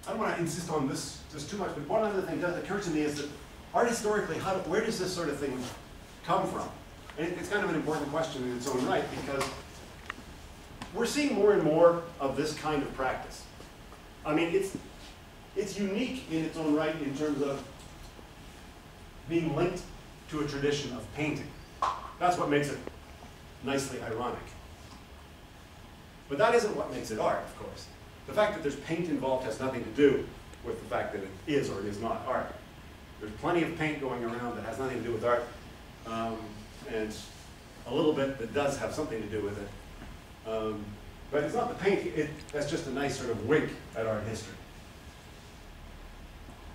I don't want to insist on this just too much, but one other thing that occurs to me is that art historically, where does this sort of thing come from? And it's kind of an important question in its own right, because we're seeing more and more of this kind of practice. I mean, it's unique in its own right in terms of being linked to a tradition of painting. That's what makes it nicely ironic. But that isn't what makes it art, of course. The fact that there's paint involved has nothing to do with the fact that it is or it is not art. There's plenty of paint going around that has nothing to do with art, and a little bit that does have something to do with it. But it's not the paint, that's just a nice sort of wink at art history.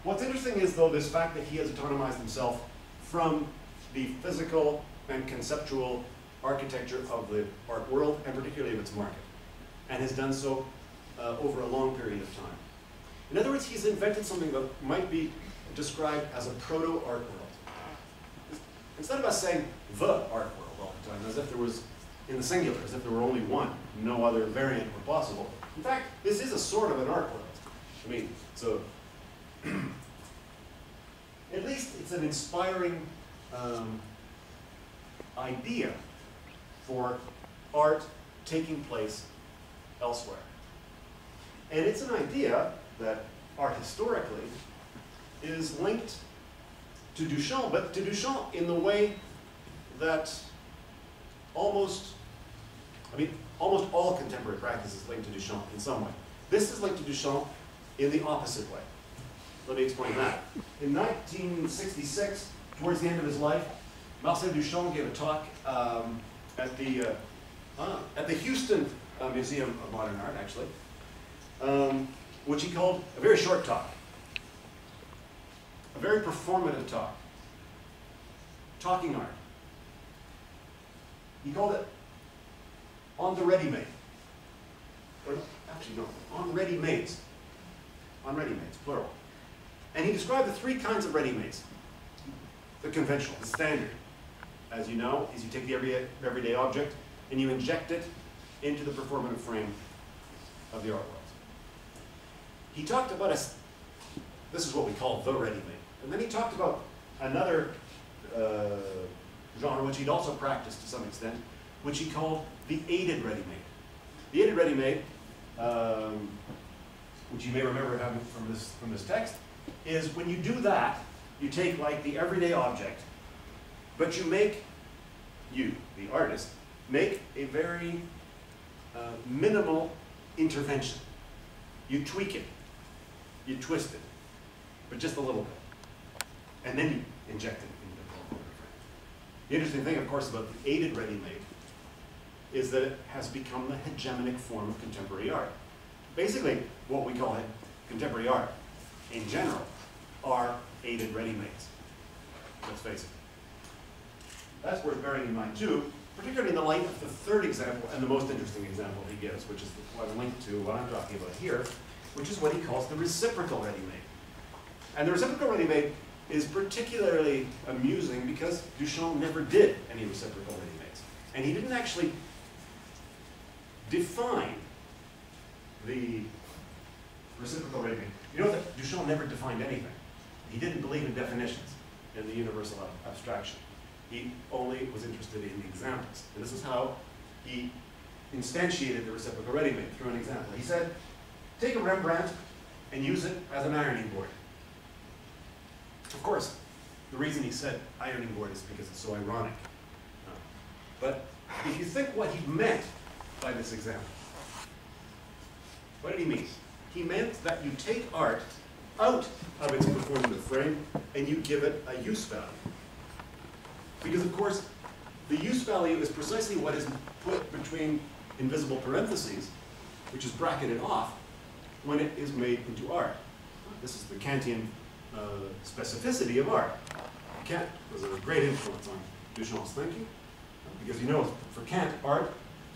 What's interesting is, though, this fact that he has autonomized himself from the physical and conceptual architecture of the art world, and particularly of its market, and has done so over a long period of time. In other words, he's invented something that might be described as a proto-art world. Instead of us saying the art world all the time, as if there was, in the singular, as if there were only one, no other variant were possible. In fact, this is a sort of an art world. I mean, so at least it's an inspiring idea for art taking place elsewhere. And it's an idea that art historically is linked to Duchamp, but to Duchamp in the way that almost all contemporary practice is linked to Duchamp in some way. This is linked to Duchamp in the opposite way. Let me explain that. In 1966, towards the end of his life, Marcel Duchamp gave a talk at the Houston Museum of Modern Art, actually, which he called a very short talk, a very performative talk, talking art. He called it On the Ready-Made. Or actually, no, On Ready-Mades. On Ready-Mades, plural. And he described the three kinds of ready-mades. The conventional, the standard, as you know, is you take the everyday object and you inject it into the performative frame of the art world. He talked about this is what we call the ready-made. And then he talked about another genre which he'd also practiced to some extent, which he called the aided ready-made. The aided ready-made, which you may remember having from this text, is when you do that, you take like the everyday object, but you make, the artist, make a very minimal intervention. You tweak it, you twist it, but just a little bit. And then you inject it into the performative frame. The interesting thing, of course, about the aided ready-made is that it has become the hegemonic form of contemporary art. Basically, what we call contemporary art, in general, are aided ready-mades. Let's face it. That's worth bearing in mind, too, particularly in the light of the third example and the most interesting example he gives, which is what I'm linked to what I'm talking about here, which is what he calls the reciprocal ready-made. And the reciprocal ready-made is particularly amusing because Duchamp never did any reciprocal ready-mades. And he didn't actually define the reciprocal ready-made. You know that Duchamp never defined anything. He didn't believe in definitions in the universal abstraction. He only was interested in examples. And this is how he instantiated the reciprocal ready-made, through an example. He said, take a Rembrandt and use it as an ironing board. Of course, the reason he said ironing board is because it's so ironic. But if you think what he meant by this example, what did he mean? He meant that you take art out of its performative frame and you give it a use value. Because, of course, the use value is precisely what is put between invisible parentheses, which is bracketed off, when it is made into art. This is the Kantian specificity of art. Kant was a great influence on Duchamp's thinking, because you know, for Kant, art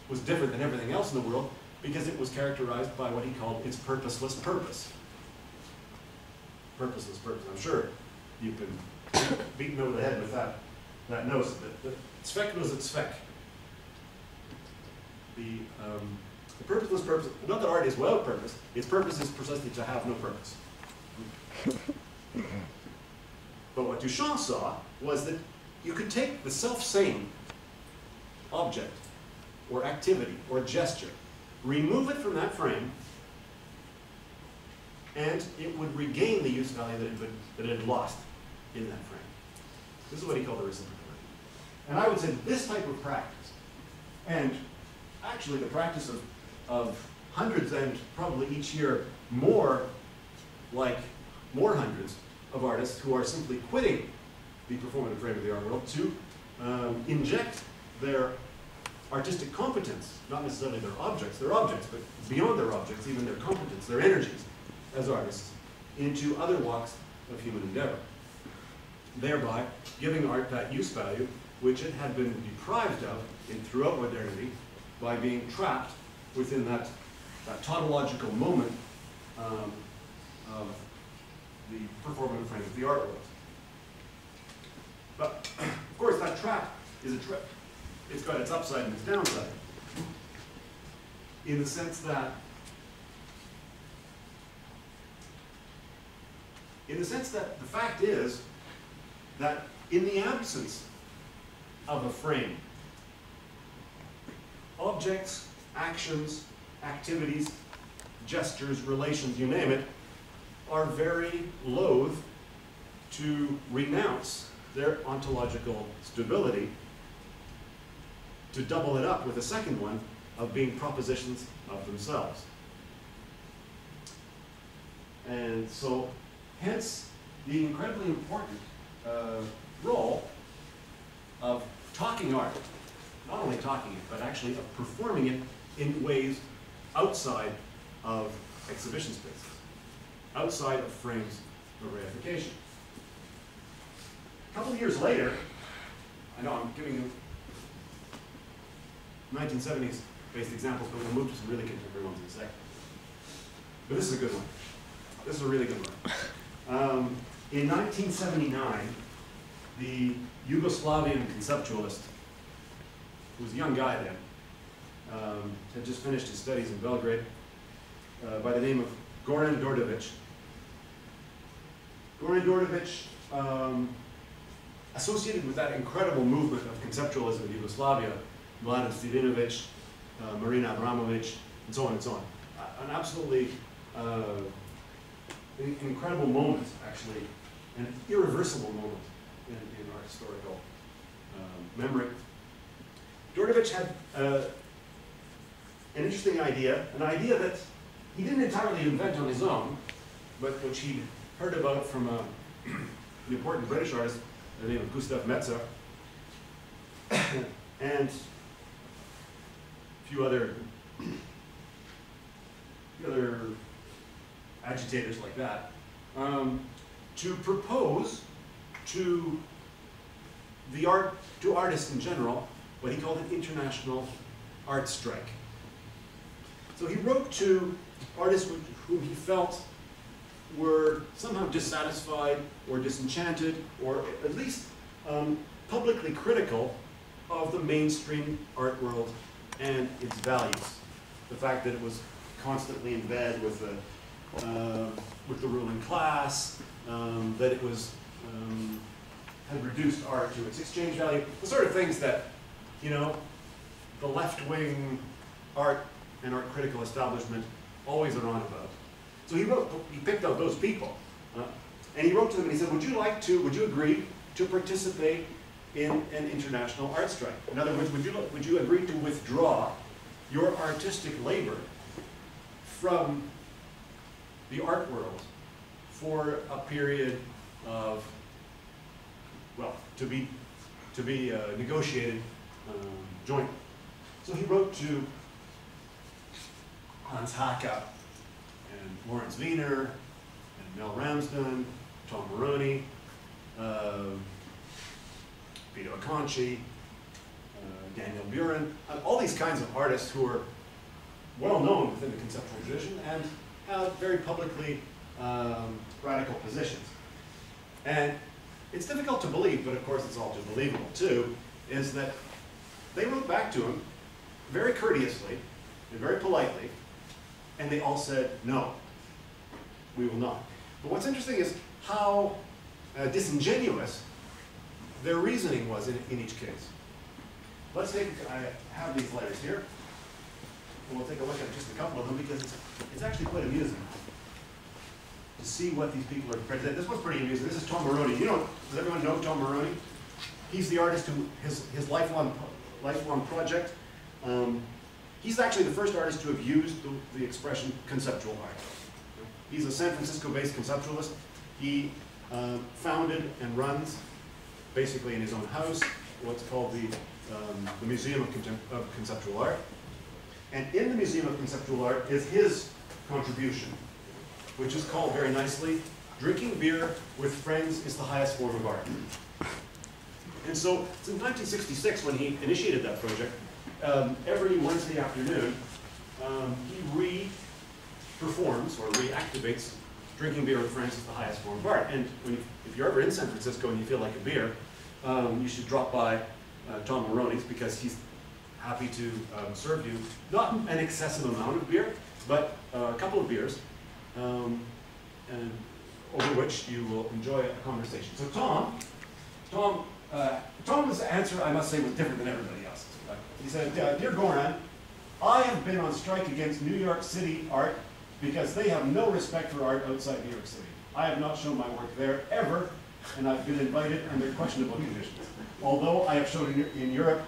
was different than everything else in the world because it was characterized by what he called its purposeless purpose. Purposeless purpose. I'm sure you've been beaten over the head with that notion that Zweck was its Zweck. The The purposeless purpose, not that art is without purpose, its purpose is precisely to have no purpose. But what Duchamp saw was that you could take the self-same object, or activity, or gesture, remove it from that frame, and it would regain the use value that it had lost in that frame. This is what he called the reciprocal. And I would say this type of practice, and actually the practice of hundreds and probably each year more hundreds of artists who are simply quitting the performative frame of the art world to inject their artistic competence, not necessarily their objects, but beyond their objects, even their competence, their energies as artists, into other walks of human endeavor, thereby giving art that use value which it had been deprived of throughout modernity by being trapped within that tautological moment of the performative frame of the art world. But, of course, that trap is a trip. It's got its upside and its downside. In the sense that the fact is that in the absence of a frame, objects, actions, activities, gestures, relations, you name it, are very loath to renounce their ontological stability, to double it up with a second one of being propositions of themselves. And so, hence, the incredibly important role of talking art, not only talking it, but actually of performing it in ways outside of exhibition spaces, outside of frames of reification. A couple of years later, I know I'm giving you 1970s based examples, but we'll move to some really contemporary ones in a second. But this is a good one. This is a really good one. In 1979, the Yugoslavian conceptualist, who was a young guy then, had just finished his studies in Belgrade, by the name of Goran Đorđević. Goran Đorđević, associated with that incredible movement of conceptualism in Yugoslavia, Mladen Stojinović, Marina Abramović, and so on and so on. An absolutely incredible moment, actually, an irreversible moment in our historical memory. Đorđević had an interesting idea, an idea that he didn't entirely invent on his own, but which he'd heard about from an important British artist by the name of Gustav Metzer, and a few other agitators like that, to propose to artists in general what he called an international art strike. So he wrote to artists whom he felt were somehow dissatisfied or disenchanted, or at least publicly critical of the mainstream art world and its values. The fact that it was constantly in bed with the ruling class, that it was had reduced art to its exchange value, the sort of things that, you know, the left-wing art and art critical establishment always are on about. So he picked out those people, and he wrote to them and he said, would you agree to participate in an international art strike? In other words, would you agree to withdraw your artistic labor from the art world for a period of, well, to be negotiated jointly? So he wrote to Hans Haacke and Lawrence Wiener and Mel Ramsden, Tom Moroni, Vito Acconci, Daniel Buren, all these kinds of artists who are well known within the conceptual tradition and have very publicly radical positions. And it's difficult to believe, but of course it's all too believable too, is that they wrote back to him very courteously and very politely, and they all said, no, we will not. But what's interesting is how disingenuous their reasoning was in each case. Let's take, I have these letters here, and we'll take a look at just a couple of them because it's actually quite amusing to see what these people are credited. This one's pretty amusing. This is Tom Maroney. You know, does everyone know Tom Maroney? He's the artist who, his lifelong project. He's actually the first artist to have used the expression conceptual art. He's a San Francisco-based conceptualist. He founded and runs, basically in his own house, what's called the Museum of Conceptual Art. And in the Museum of Conceptual Art is his contribution, which is called very nicely, "Drinking beer with friends is the highest form of art." And so, since 1966, when he initiated that project, every Wednesday afternoon, he re-performs or reactivates "Drinking beer with friends is the highest form of art." And if you're ever in San Francisco and you feel like a beer, you should drop by Tom Maroney's because he's happy to serve you, not an excessive amount of beer, but a couple of beers, and over which you will enjoy a conversation. So Tom's answer, I must say, was different than everybody else's. He said, "Dear Goran, I have been on strike against New York City art because they have no respect for art outside New York City. I have not shown my work there ever, and I've been invited under questionable conditions, although I have shown in Europe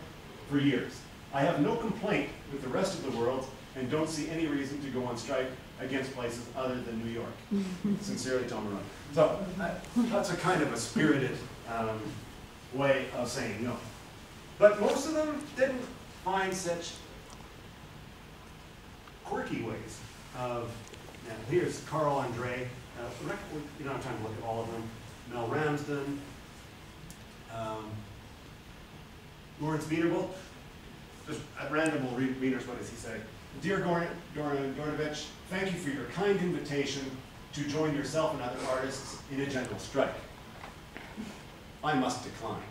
for years. I have no complaint with the rest of the world and don't see any reason to go on strike against places other than New York. Sincerely, Tom Maroney." So that's a kind of a spirited way of saying no. But most of them didn't find such quirky ways of, here's Carl Andre, you don't have time to look at all of them, Mel Ramsden, Lawrence Wienerble. Just at random, we'll read Wiener's, what does he say? "Dear Goran Dornovich, thank you for your kind invitation to join yourself and other artists in a general strike. I must decline.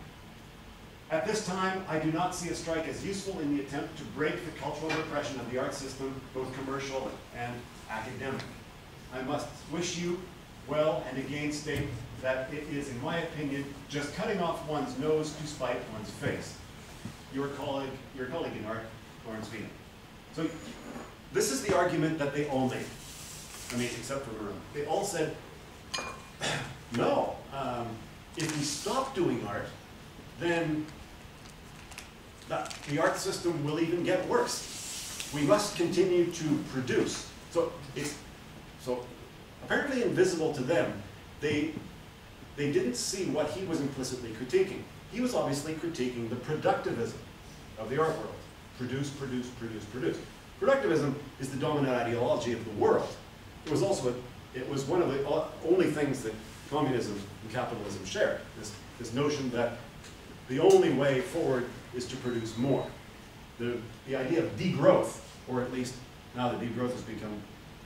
At this time, I do not see a strike as useful in the attempt to break the cultural repression of the art system, both commercial and academic. I must wish you well and again state that it is, in my opinion, just cutting off one's nose to spite one's face. Your colleague in art, Lawrence Wiener." So this is the argument that they all made. I mean, except for Maroon. They all said, no, if we stop doing art, then the art system will even get worse. We must continue to produce. So apparently invisible to them, they didn't see what he was implicitly critiquing. He was obviously critiquing the productivism of the art world. Produce, produce, produce, produce. Productivism is the dominant ideology of the world. It was one of the only things that communism and capitalism shared. This notion that the only way forward is to produce more. The idea of degrowth, or at least now that degrowth has become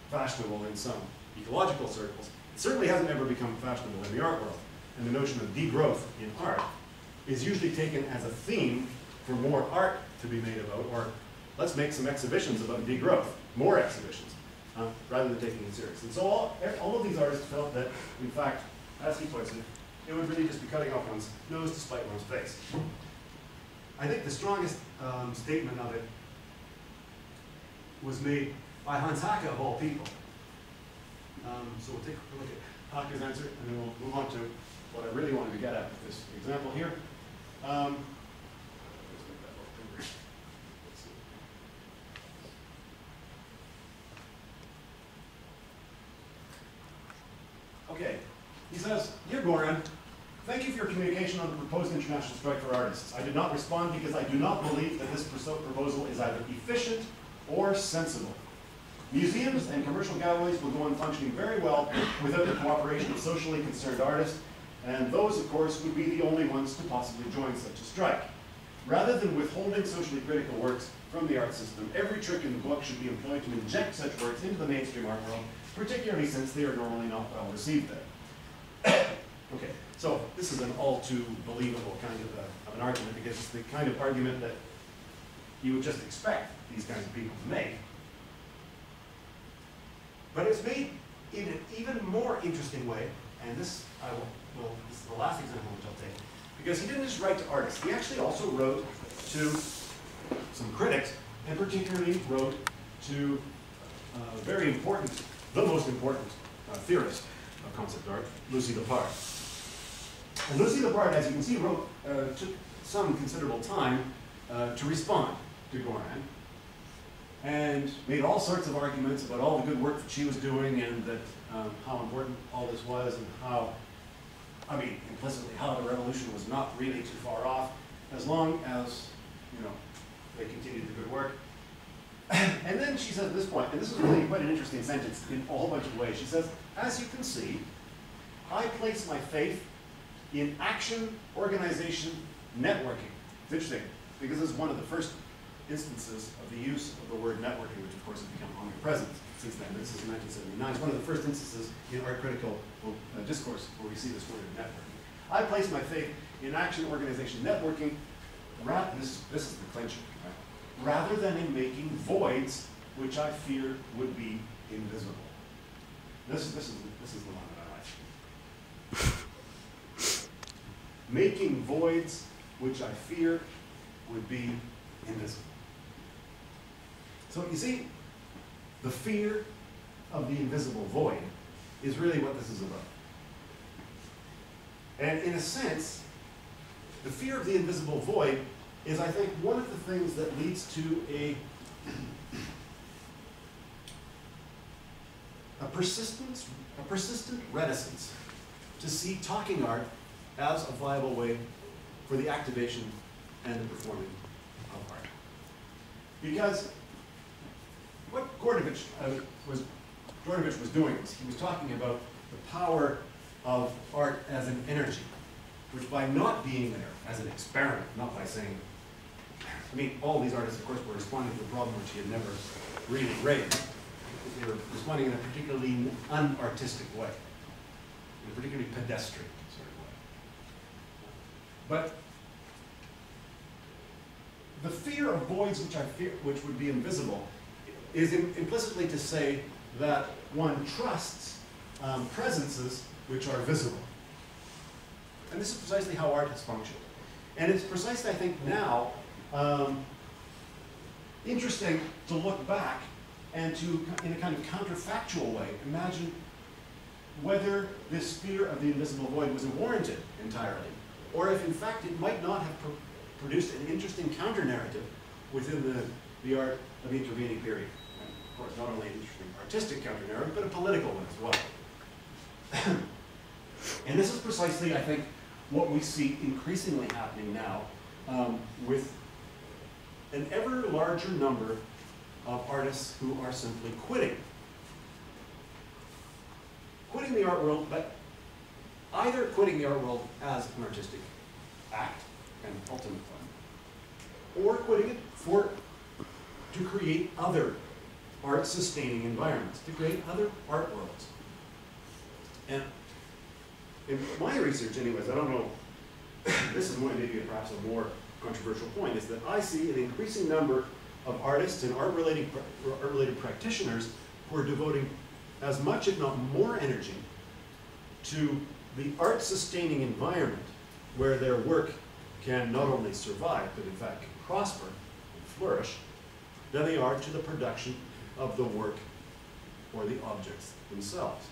fashionable in some ecological circles, it certainly hasn't ever become fashionable in the art world. And the notion of degrowth in art is usually taken as a theme for more art to be made about, or let's make some exhibitions about degrowth, more exhibitions, rather than taking it serious. And so all of these artists felt that, in fact, as he puts it, it would really just be cutting off one's nose to spite one's face. I think the strongest statement of it was made by Hans Hacke, of all people. So we'll take a look at Hacke's answer, and then we'll move on to what I really wanted to get at with this example here. Okay, he says, "Dear Goran, thank you for your communication on the proposed international strike for artists. I did not respond because I do not believe that this proposal is either efficient or sensible. Museums and commercial galleries will go on functioning very well without the cooperation of socially concerned artists, and those, of course, would be the only ones to possibly join such a strike. Rather than withholding socially critical works from the art system, every trick in the book should be employed to inject such works into the mainstream art world, particularly since they are normally not well received there." Okay, so this is an all too believable kind of an argument, because it's the kind of argument that you would just expect these kinds of people to make. But it's made in an even more interesting way, and this this is the last example which I'll take, because he didn't just write to artists, he actually also wrote to some critics, and particularly wrote to very important, the most important theorist of concept art, Lucy Lepard. And Lucy Lepard, as you can see, took some considerable time to respond to Goran, and made all sorts of arguments about all the good work that she was doing, and that how important all this was, and how, I mean, implicitly, how the revolution was not really too far off, as long as, you know, they continued the good work. And then she says at this point, and this is really quite an interesting sentence in a whole bunch of ways. She says, as you can see, I place my faith in action, organization, networking. It's interesting, because this is one of the first instances of the use of the word networking, which of course has become omnipresent since then. This is 1979. It's one of the first instances in art critical discourse where we see this word networking. I place my faith in action, organization, networking, this is the clincher, right? Rather than in making voids which I fear would be invisible. This is the one that I like. Making voids which I fear would be invisible. So you see, the fear of the invisible void is really what this is about. And in a sense, the fear of the invisible void is, I think, one of the things that leads to a persistent reticence to see talking art as a viable way for the activation and the performing of art. Because what Gordovich was doing was he was talking about the power of art as an energy, which by not being there as an experiment, not by saying, I mean, all these artists, of course, were responding to a problem which he had never really raised. They were responding in a particularly unartistic way, in a particularly pedestrian sort of way. But the fear of voids which would be invisible is implicitly to say that one trusts presences which are visible. And this is precisely how art has functioned. And it's precisely, I think, now interesting to look back and to, in a kind of counterfactual way, imagine whether this fear of the invisible void was warranted entirely, or if in fact it might not have produced an interesting counter-narrative within the art of the intervening period. And of course, not only an interesting artistic counter-narrative, but a political one as well. And this is precisely, I think, what we see increasingly happening now with an ever larger number of artists who are simply quitting the art world, but either quitting the art world as an artistic act and ultimate fun, or quitting it to create other art-sustaining environments, to create other art worlds. And in my research, anyways, I don't know, this is maybe perhaps a more controversial point, is that I see an increasing number of artists and art-related practitioners who are devoting as much, if not more, energy to the art-sustaining environment where their work can not only survive, but in fact can prosper and flourish, than they are to the production of the work or the objects themselves.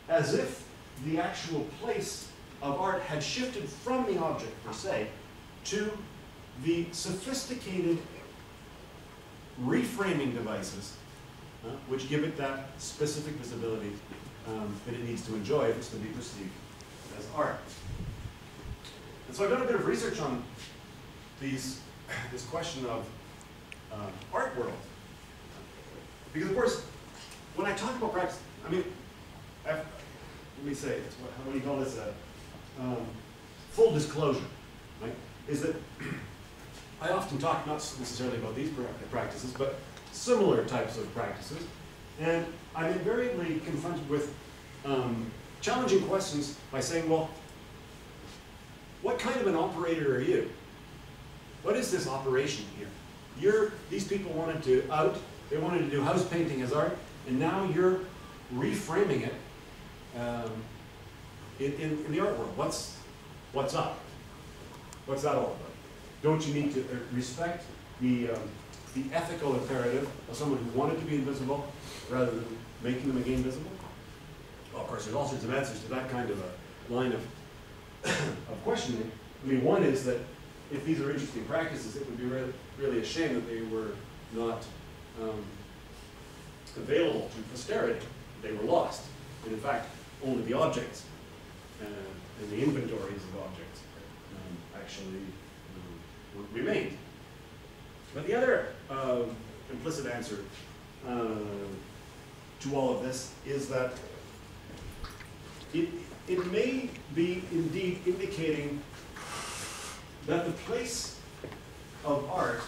As if the actual place of art had shifted from the object per se to the sophisticated reframing devices which give it that specific visibility that it needs to enjoy if it's to be perceived as art. And so I've done a bit of research on this question of art world. Because of course, when I talk about practice, I mean, let me say, what do you call this? Full disclosure, right? Is that I often talk not necessarily about these practices, but similar types of practices. And I'm invariably confronted with challenging questions by saying, well, what kind of an operator are you? What is this operation here? These people wanted to they wanted to do house painting as art, And now you're reframing it in the art world. What's up? What's that all about? Don't you need to respect the ethical imperative of someone who wanted to be invisible rather than making them again visible? Well, of course, there's all sorts of answers to that kind of a line of questioning. I mean, one is that if these are interesting practices, it would be really a shame that they were not available to posterity. They were lost. And in fact, only the objects and the inventories of objects actually remained. But the other implicit answer to all of this is that it may be indeed indicating that the place of art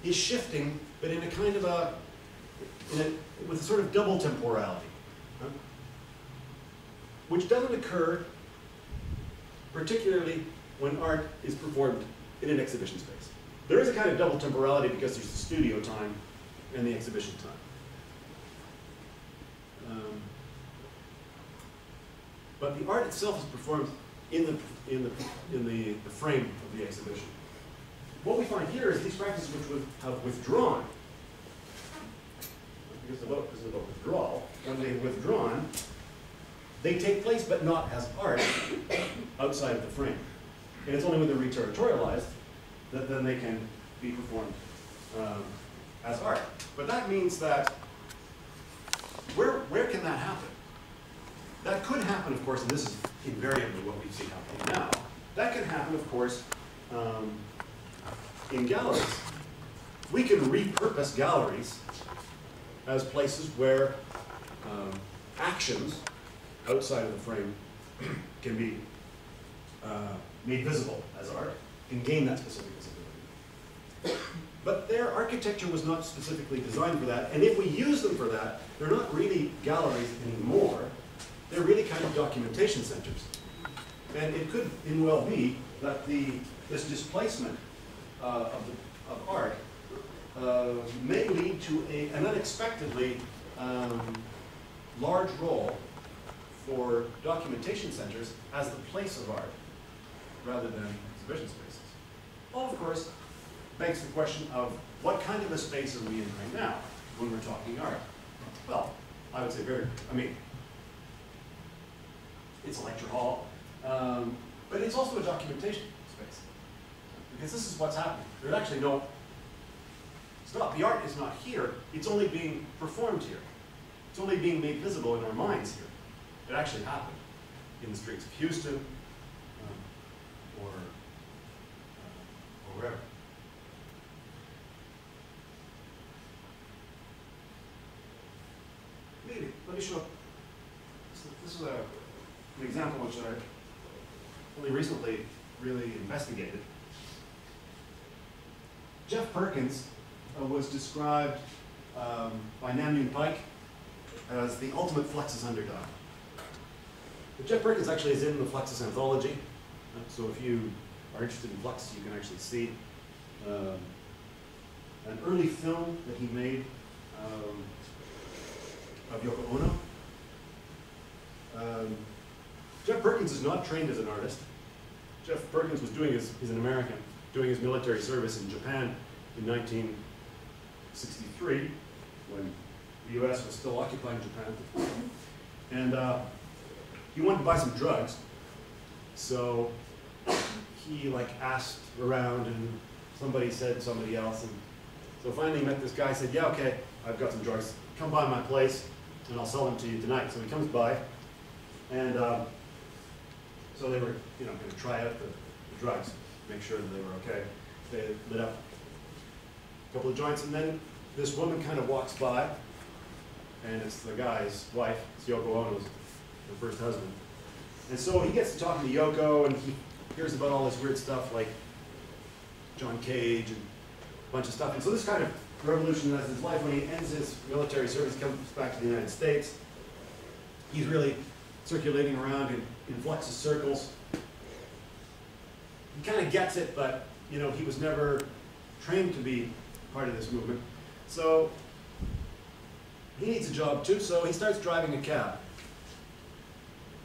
is shifting, but in a kind of with a sort of double temporality, which doesn't occur particularly when art is performed in an exhibition space. There is a kind of double temporality because there's the studio time and the exhibition time. But the art itself is performed in the frame of the exhibition. What we find here is these practices which have withdrawn, because the book is about withdrawal, when they've withdrawn, they take place but not as art outside of the frame. And it's only when they're reterritorialized that then they can be performed as art. But that means that, where can that happen? That could happen, of course, and this is invariably what we see happening now. That can happen, of course, in galleries. We can repurpose galleries as places where actions outside of the frame can be made visible as art and gain that specific visibility. But their architecture was not specifically designed for that, and if we use them for that, they're not really galleries anymore. They're really kind of documentation centers. And it could well be that this displacement of art may lead to an unexpectedly large role for documentation centers as the place of art rather than exhibition spaces. All, of course, begs the question of what kind of a space are we in right now when we're talking art? Well, I would say it's a lecture hall, but it's also a documentation space. Because this is what's happening. There's actually the art is not here, it's only being performed here. It's only being made visible in our minds here. It actually happened in the streets of Houston or wherever. Let me show. This is an example which I only recently really investigated. Jeff Perkins was described by Namyoon Pike as the ultimate Fluxus underdog. But Jeff Perkins actually is in the Fluxus anthology, so if you are interested in Fluxus, you can actually see an early film that he made of Yoko Ono. Jeff Perkins is not trained as an artist. Jeff Perkins was he's an American, doing his military service in Japan in 1963, when the US was still occupying Japan. And he wanted to buy some drugs, so he asked around, and somebody said somebody else, and so finally he met this guy, said, yeah, okay, I've got some drugs, come by my place and I'll sell them to you tonight. So he comes by, and so they were going to try out the drugs, make sure that they were okay. They lit up a couple of joints, and then this woman kind of walks by, and it's the guy's wife, it's Yoko Ono's, her first husband. And so he gets to talking to Yoko, and he hears about all this weird stuff like John Cage and a bunch of stuff. And so this kind of revolutionized his life. When he ends his military service, comes back to the United States, he's really circulating around in Fluxus circles. He kind of gets it, but he was never trained to be part of this movement. So he needs a job too, so he starts driving a cab.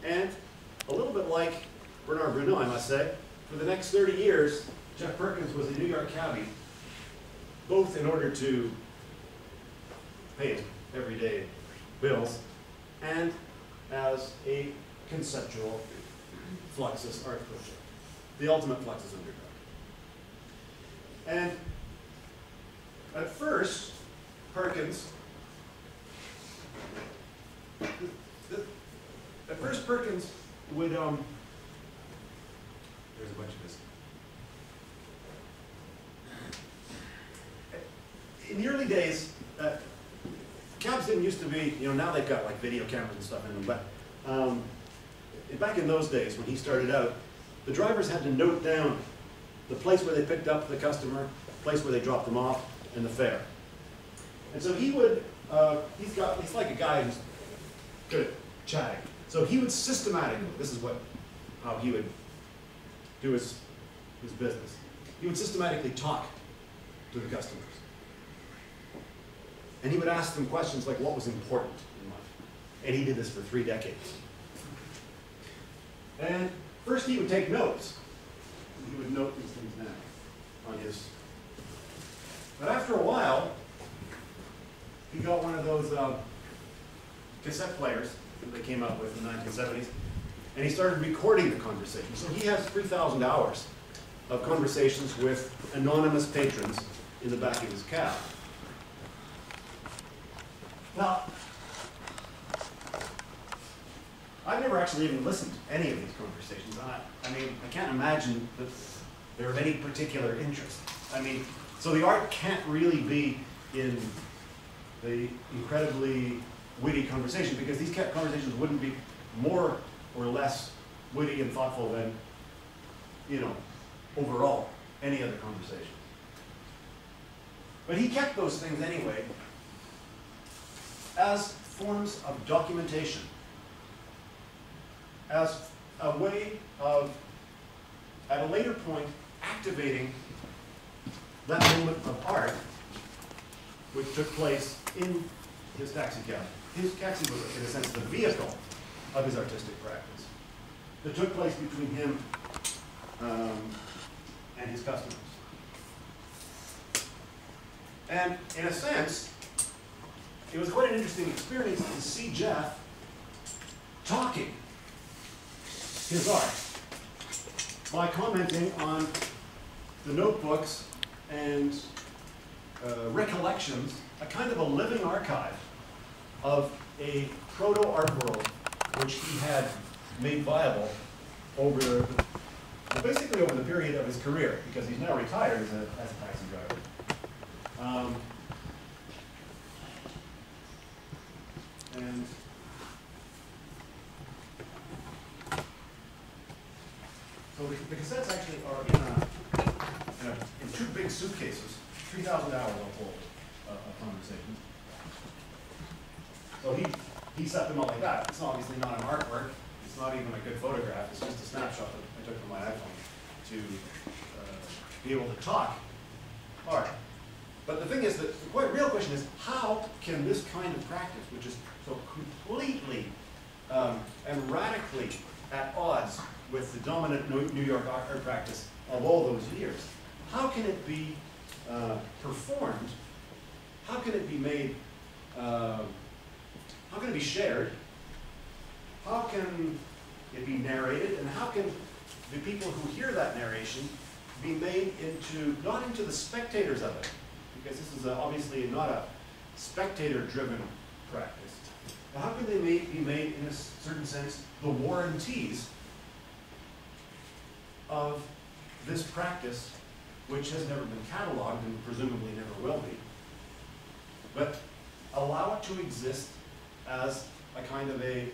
And a little bit like Bernard Bruneau, I must say, for the next 30 years, Jeff Perkins was a New York cabbie, both in order to pay his everyday bills and as a conceptual Fluxus art project, the ultimate Fluxus underground. And at first, Perkins would, there's a bunch of this. In the early days, cabs didn't used to be, now they've got like video cameras and stuff in them, but back in those days when he started out, the drivers had to note down the place where they picked up the customer, the place where they dropped them off, and the fare. And so he would, he's like a guy who's good at chatting. So he would systematically, this is how he would do his business. He would systematically talk to the customers. And he would ask them questions like what was important in life. And he did this for 3 decades. And first he would take notes. He would note these things down on his. But after a while, he got one of those cassette players that they came out with in the 1970s, and he started recording the conversation. So he has 3,000 hours of conversations with anonymous patrons in the back of his cab. Now, I've never actually even listened to any of these conversations. I mean, I can't imagine that they're of any particular interest. I mean, so the art can't really be in the incredibly witty conversation, because these conversations wouldn't be more or less witty and thoughtful than, overall, any other conversation. But he kept those things anyway as forms of documentation, as a way of, at a later point, activating that moment of art which took place in his taxi cab. His taxi was, in a sense, the vehicle of his artistic practice that took place between him and his customers. And in a sense, it was quite an interesting experience to see Jeff talking his art by commenting on the notebooks and recollections, a kind of a living archive of a proto-art world which he had made viable over, basically over the period of his career, because he's now retired as a taxi driver. And so the cassettes actually are in 2 big suitcases, 3,000 hours of whole conversations. So he set them up like that. It's obviously not an artwork. It's not even a good photograph. It's just a snapshot that I took from my iPhone to be able to talk art. But the thing is that the quite real question is, how can this kind of practice, which is so completely and radically at odds with the dominant New York art practice of all those years, how can it be performed? How can it be made? How can it be shared? How can it be narrated? And how can the people who hear that narration be made into, not into the spectators of it, because this is obviously not a spectator-driven practice, but how can they be made, in a certain sense, the warranties of this practice, which has never been cataloged and presumably never will be, but allow it to exist as a kind of a